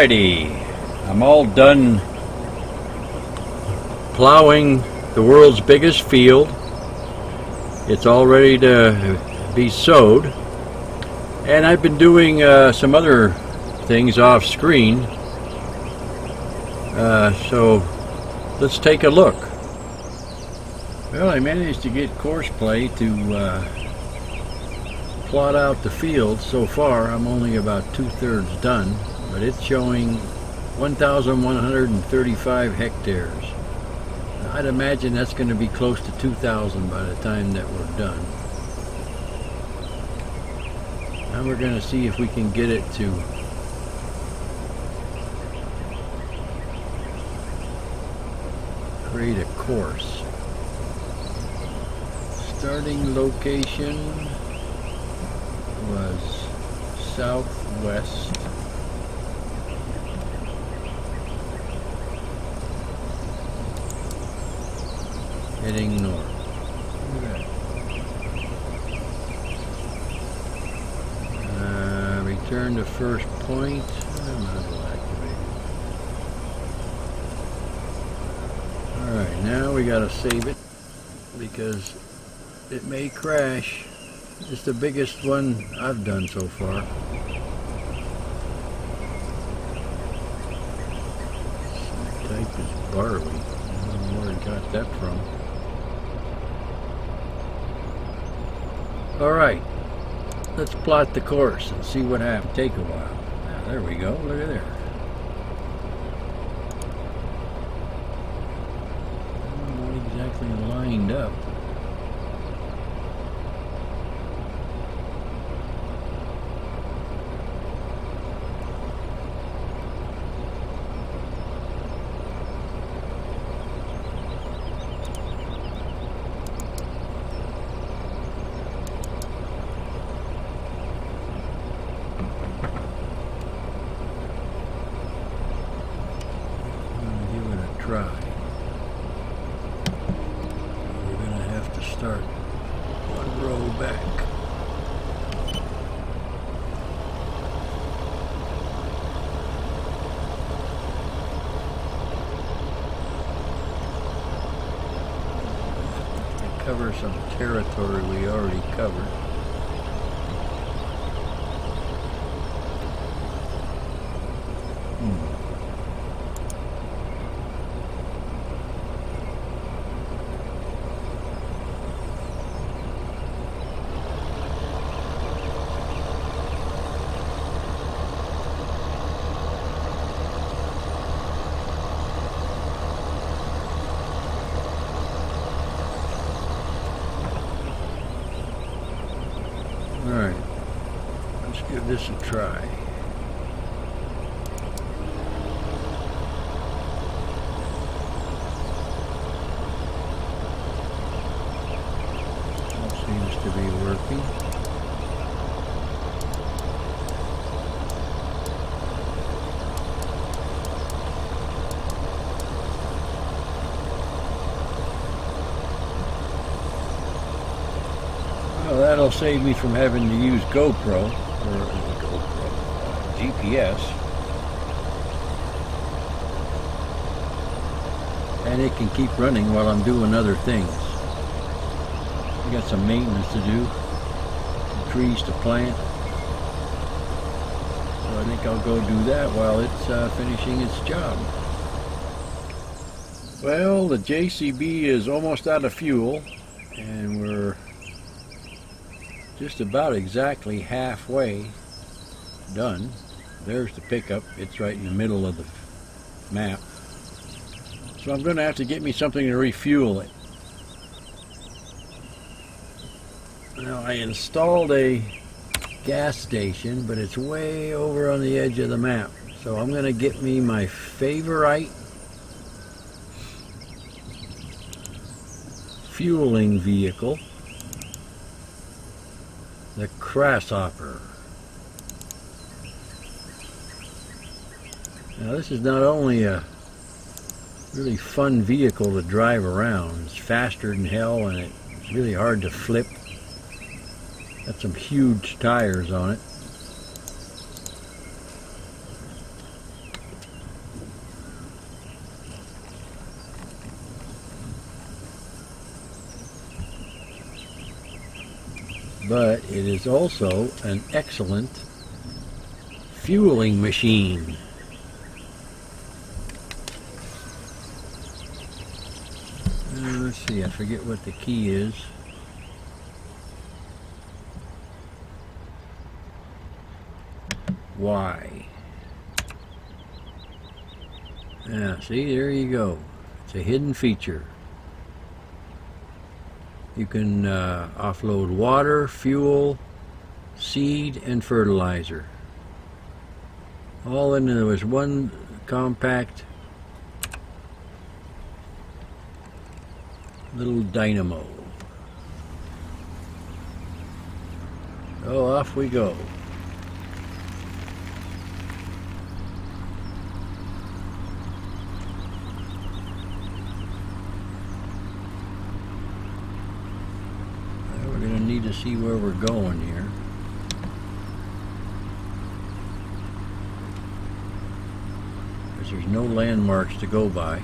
Alrighty, I'm all done plowing the world's biggest field. It's all ready to be sowed, and I've been doing some other things off screen, so let's take a look. Well, I managed to get Corsair to plot out the field. So far I'm only about 2/3 done, but it's showing 1,135 hectares. I'd imagine that's going to be close to 2,000 by the time that we're done. Now we're going to see if we can get it to create a course. Starting location was southwest. Heading north. Okay. Return to first point. Alright, now we gotta save it because it may crash. It's the biggest one I've done so far. This type is barley. I don't know where he got that from. Alright, let's plot the course and see what happens. Take a while. Ah, there we go, look at there. Not exactly lined up. Try. We're going to have to start one row back. Cover some territory we already covered. Alright, let's give this a try. That seems to be working. That'll save me from having to use GoPro, or GPS, and it can keep running while I'm doing other things. I got some maintenance to do, some trees to plant, so I think I'll go do that while it's finishing its job. Well, the JCB is almost out of fuel, and we're just about exactly halfway done. There's the pickup. It's right in the middle of the map. So I'm going to have to get me something to refuel it. Now, I installed a gas station, but it's way over on the edge of the map. So I'm going to get me my favorite fueling vehicle, the Grasshopper. Now this is not only a really fun vehicle to drive around, it's faster than hell and it's really hard to flip. Got some huge tires on it. but it is also an excellent fueling machine. Let's see, I forget what the key is. Y. Yeah, see, there you go. It's a hidden feature. You can offload water, fuel, seed, and fertilizer. All in there was one compact little dynamo. Oh, off we go. We're going to need to see where we're going here. Because there's no landmarks to go by.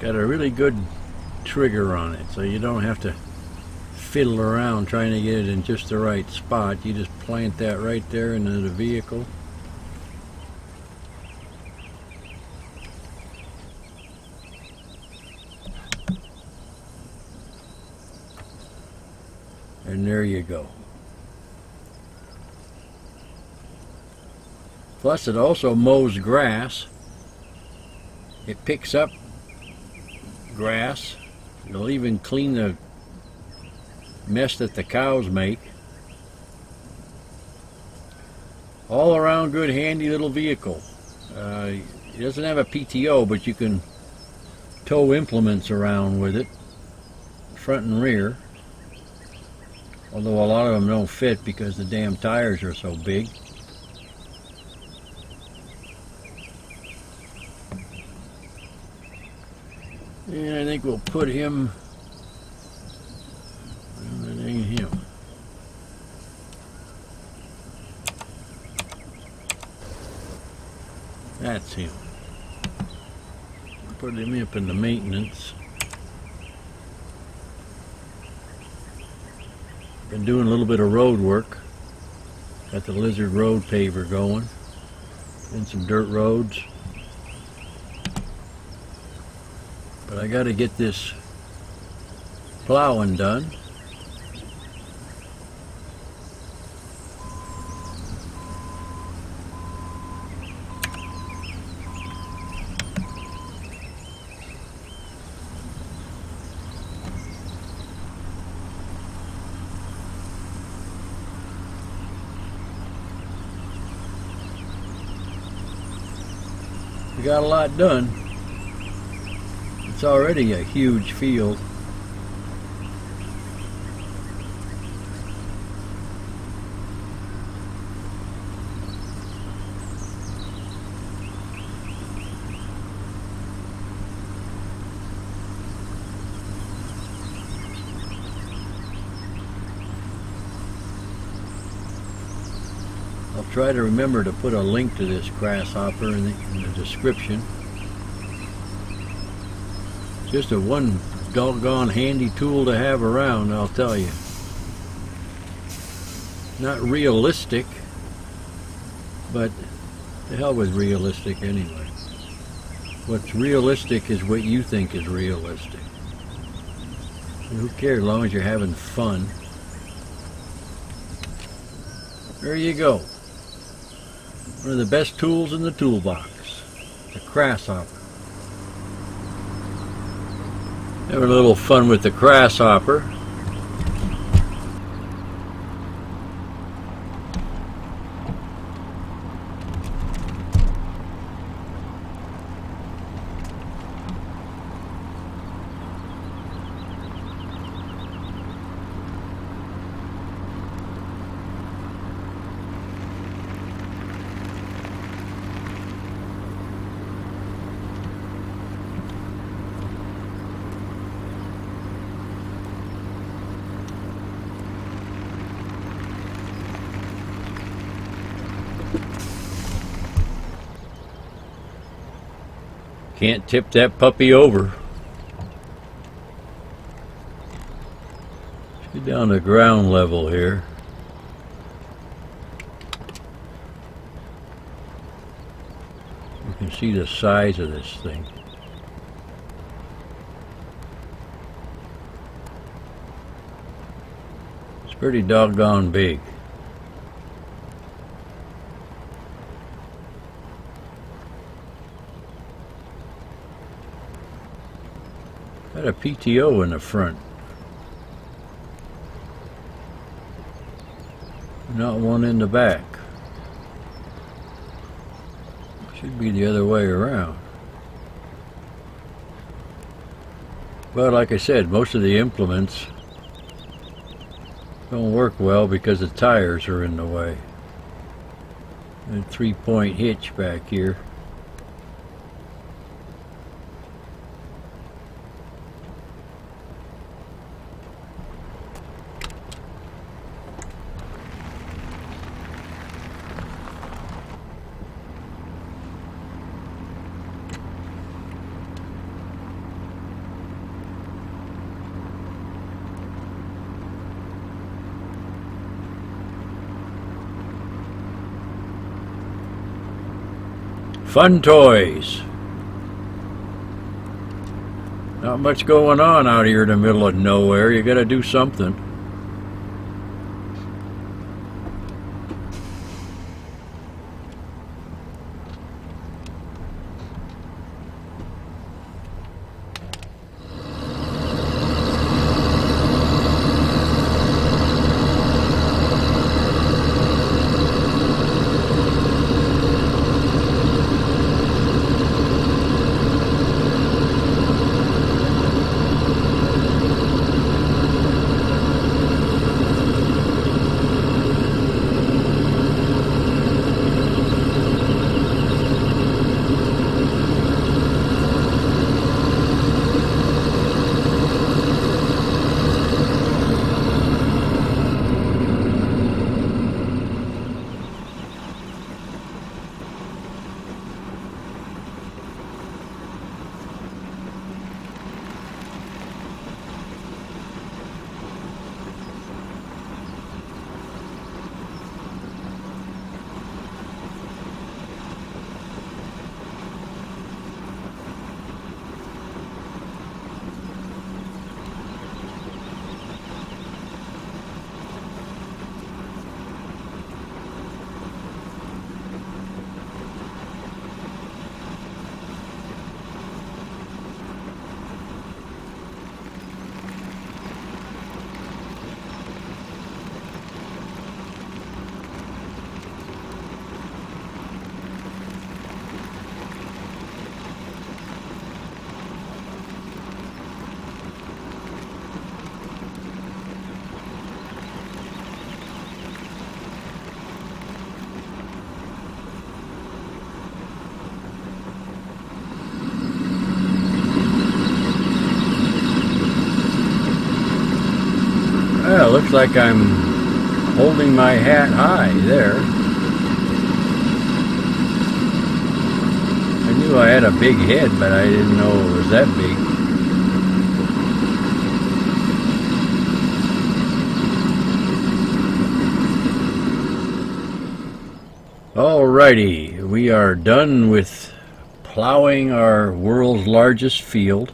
Got a really good trigger on it, so you don't have to fiddle around trying to get it in just the right spot. You just plant that right there into the vehicle. And there you go. Plus it also mows grass. It picks up grass. It'll even clean the mess that the cows make. All around good, handy little vehicle. It doesn't have a PTO, but you can tow implements around with it, front and rear. Although a lot of them don't fit because the damn tires are so big. And I think we'll put him, that ain't him. That's him. Put him up in the maintenance. Been doing a little bit of road work. Got the Lizard Road paver going. And some dirt roads. But I got to get this plowing done. We got a lot done. It's already a huge field. I'll try to remember to put a link to this grasshopper in the description. Just a one doggone handy tool to have around, I'll tell you. Not realistic, but the hell with realistic anyway. What's realistic is what you think is realistic. And who cares, as long as you're having fun. There you go. One of the best tools in the toolbox. The grasshopper. Having a little fun with the grasshopper. Can't tip that puppy over. Let's get down to ground level here. You can see the size of this thing. It's pretty doggone big. Got a PTO in the front. Not one in the back. Should be the other way around. But like I said, most of the implements don't work well because the tires are in the way. And 3-point hitch back here. Fun toys. Not much going on out here in the middle of nowhere. You gotta do something. Well, looks like I'm holding my hat high there. I knew I had a big head, but I didn't know it was that big. Alrighty, we are done with plowing our world's largest field.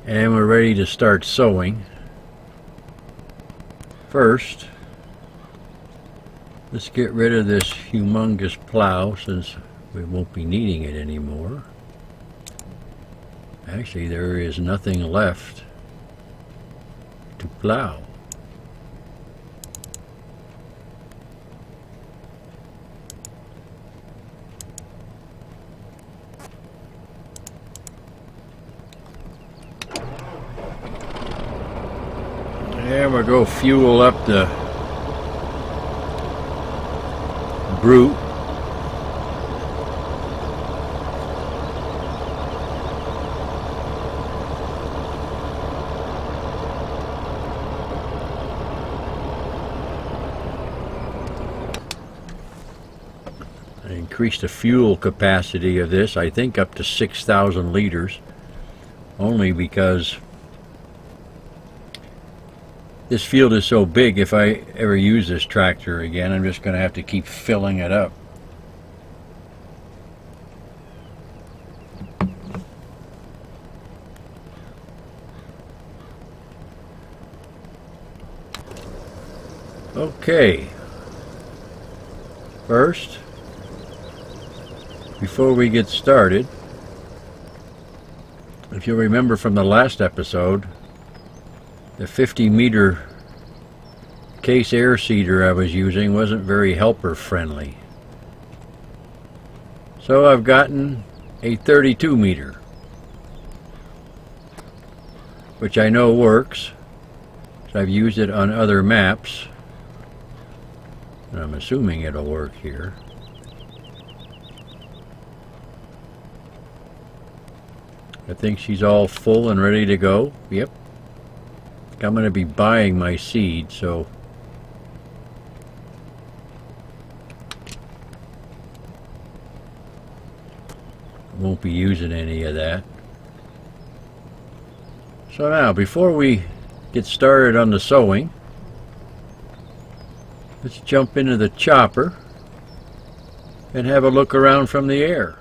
And we're ready to start sowing. First, let's get rid of this humongous plow since we won't be needing it anymore. Actually, there is nothing left to plow. And we'll go fuel up the brute. I increased the fuel capacity of this, I think up to 6,000 liters, only because this field is so big. If I ever use this tractor again, I'm just going to have to keep filling it up. Okay, first, before we get started, if you'll remember from the last episode, the 50-meter case air seeder I was using wasn't very helper friendly. So I've gotten a 32-meter, which I know works. So I've used it on other maps. And I'm assuming it'll work here. I think she's all full and ready to go. Yep. I'm going to be buying my seed, so I won't be using any of that. So now, before we get started on the sowing, let's jump into the chopper and have a look around from the air.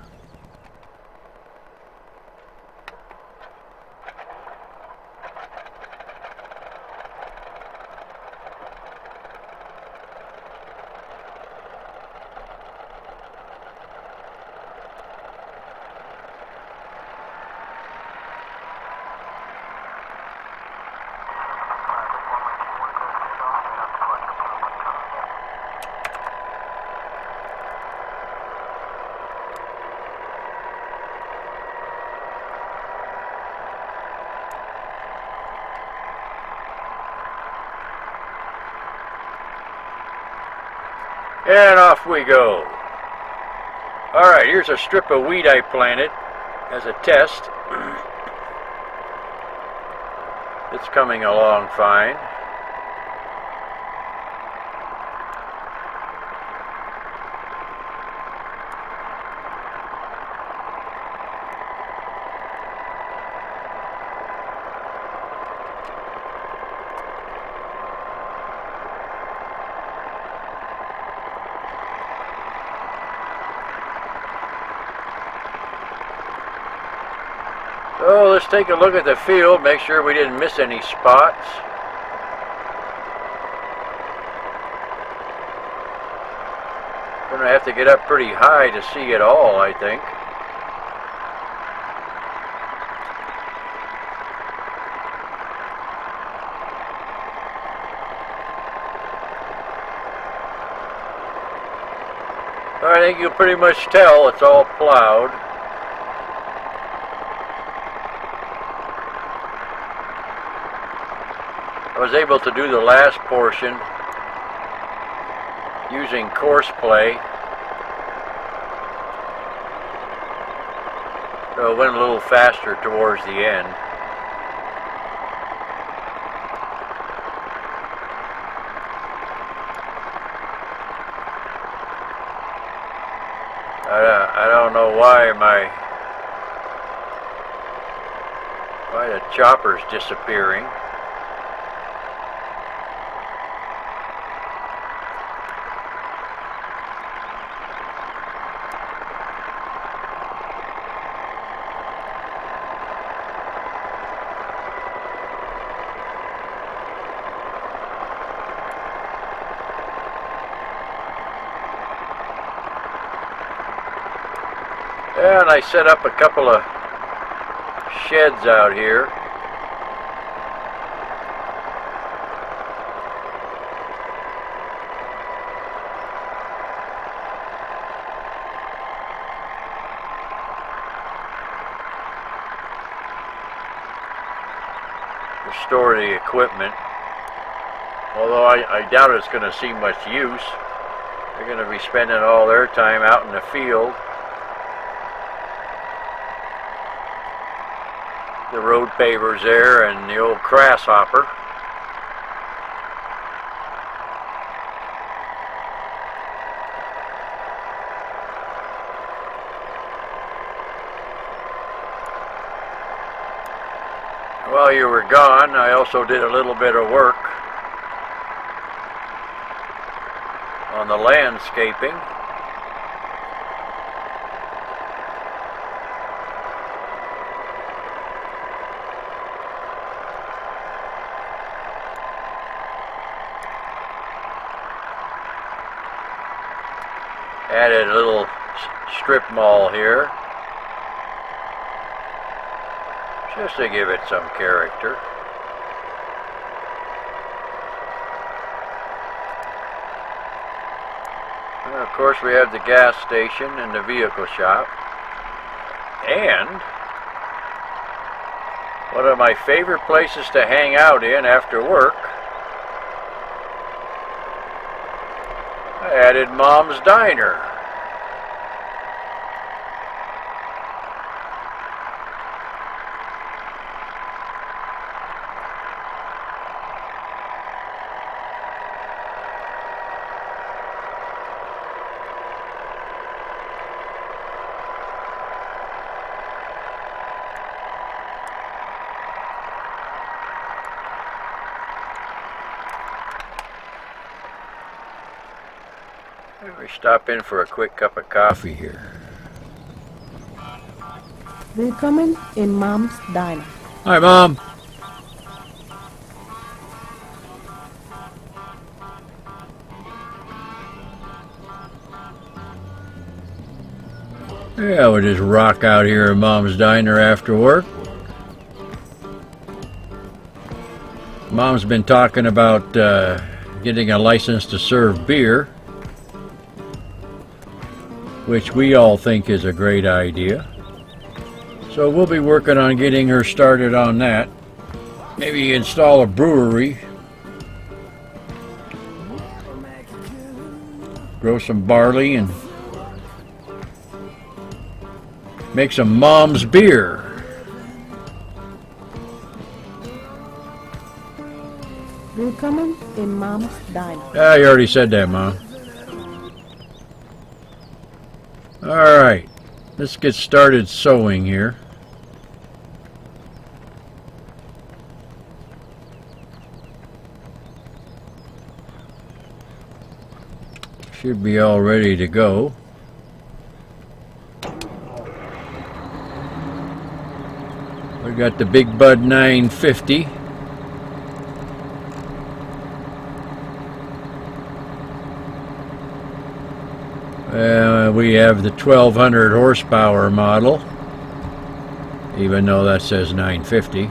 And off we go. Alright, here's a strip of wheat I planted as a test. It's coming along fine. So let's take a look at the field, make sure we didn't miss any spots. Gonna have to get up pretty high to see it all, I think. I think you'll pretty much tell it's all plowed. I was able to do the last portion using coarse play, so it went a little faster towards the end. I don't know why the chopper's disappearing. And I set up a couple of sheds out here. To store the equipment. Although I doubt it's going to see much use. They're going to be spending all their time out in the field. The road pavers there and the old grass hopper. While you were gone, I also did a little bit of work on the landscaping. Added a little strip mall here, just to give it some character. And of course we have the gas station and the vehicle shop. And one of my favorite places to hang out in after work, I added Mom's Diner. We stop in for a quick cup of coffee here. Willkommen in Mom's Diner. Hi, Mom. Yeah, we just rock out here at Mom's Diner after work. Mom's been talking about getting a license to serve beer, which we all think is a great idea. So we'll be working on getting her started on that. Maybe install a brewery, grow some barley, and make some Mom's beer. Willkommen in Mom's Diner. Ah, you already said that, Mom. Alright, let's get started sowing here. Should be all ready to go. We got the Big Bud 950. We have the 1200 horsepower model, even though that says 950.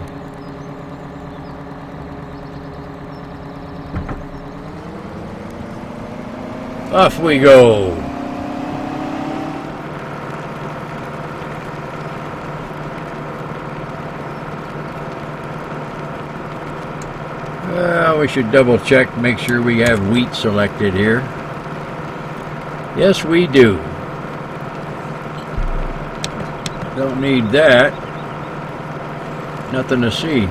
Off we go. We should double check, make sure we have wheat selected here. Yes, we do. Don't need that. Nothing to see.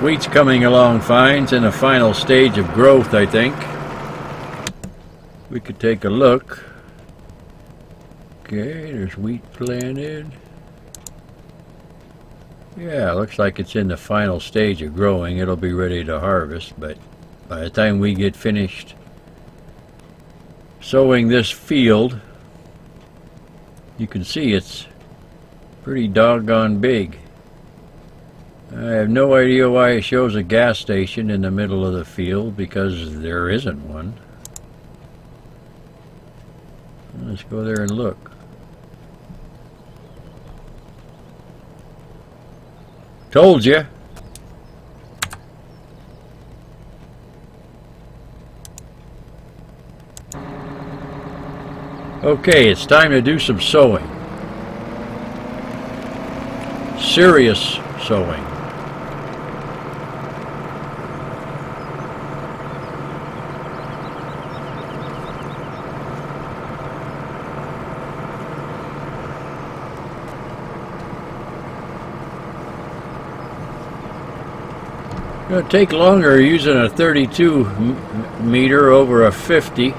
Wheat's coming along fine. It's in the final stage of growth, I think. We could take a look. Okay, there's wheat planted. Yeah, looks like it's in the final stage of growing. It'll be ready to harvest, but by the time we get finished sowing this field, you can see it's pretty doggone big. I have no idea why it shows a gas station in the middle of the field, because there isn't one. Let's go there and look. Told you. Okay, it's time to do some sowing. Serious sowing. It'll take longer using a 32 meter over a 50.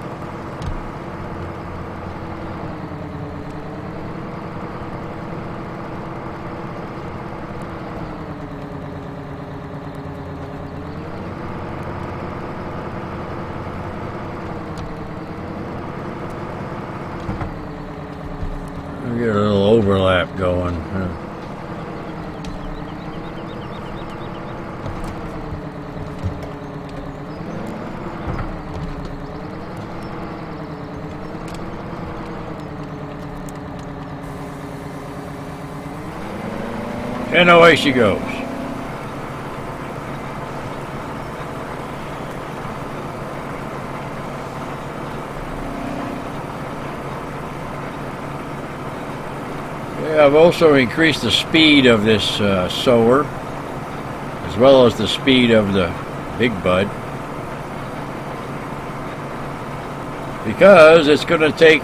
I'll get a little overlap going. And away she goes. Yeah, I've also increased the speed of this sower, as well as the speed of the big bud, because it's going to take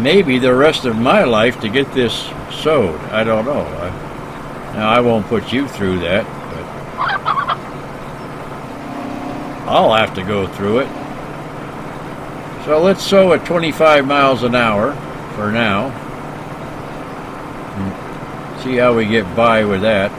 maybe the rest of my life to get this sowed. I don't know. Now I won't put you through that, but I'll have to go through it. So let's sow at 25 miles an hour for now. See how we get by with that.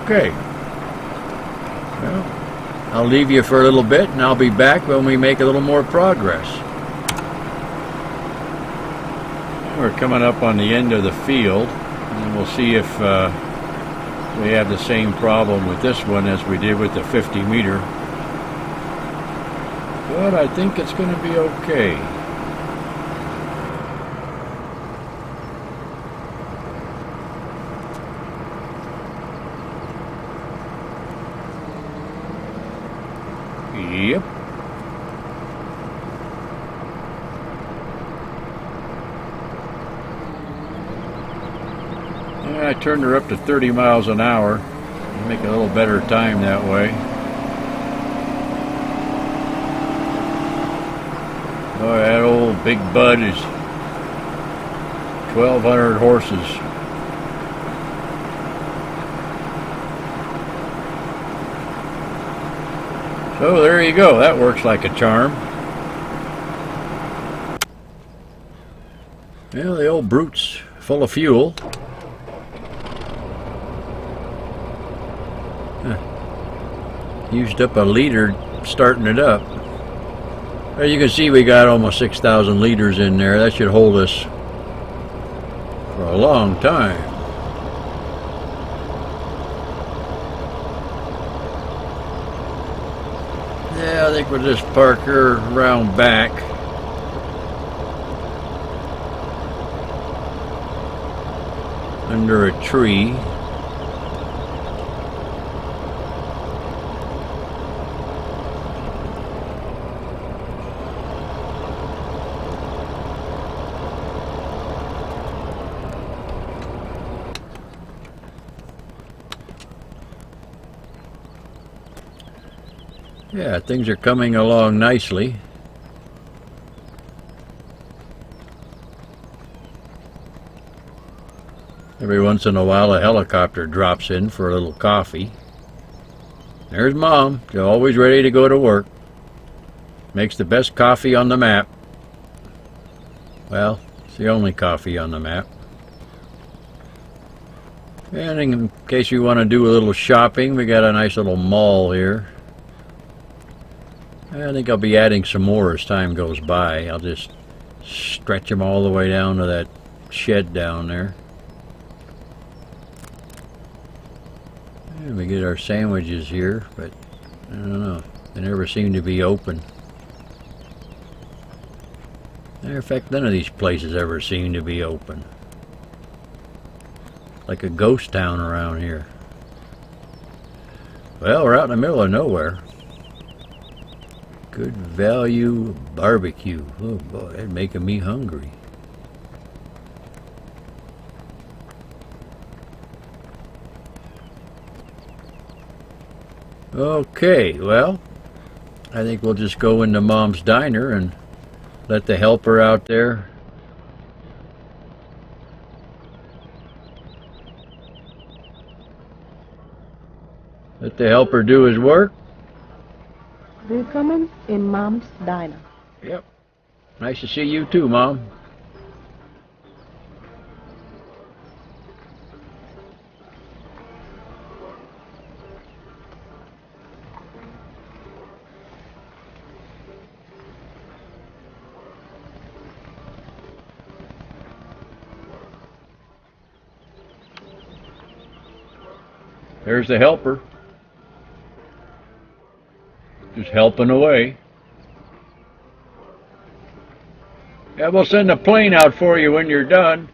Okay. Well, I'll leave you for a little bit, and I'll be back when we make a little more progress. We're coming up on the end of the field, and we'll see if we have the same problem with this one as we did with the 50 meter. But I think it's going to be okay. Yep. Yeah, I turned her up to 30 miles an hour. Make a little better time that way. Oh, that old big bud is 1,200 horses. So there you go. That works like a charm. Well, the old brute's full of fuel. Used up a liter starting it up. As you can see, we got almost 6,000 liters in there. That should hold us for a long time. Yeah, I think we'll just park her around back. Under a tree. Yeah, things are coming along nicely. Every once in a while a helicopter drops in for a little coffee. There's Mom. She's always ready to go to work. Makes the best coffee on the map. Well, it's the only coffee on the map. And in case you want to do a little shopping, we got a nice little mall here. I think I'll be adding some more as time goes by. I'll just stretch them all the way down to that shed down there. And we get our sandwiches here, but I don't know. They never seem to be open. Matter of fact, none of these places ever seem to be open. Like a ghost town around here. Well, we're out in the middle of nowhere. Good value barbecue. Oh boy, that's making me hungry. Okay, well, I think we'll just go into Mom's diner and let the helper out there do his work. Willkommen in Mom's diner. Yep. Nice to see you too, Mom. There's the helper. Just helping away. Yeah, we'll send a plane out for you when you're done.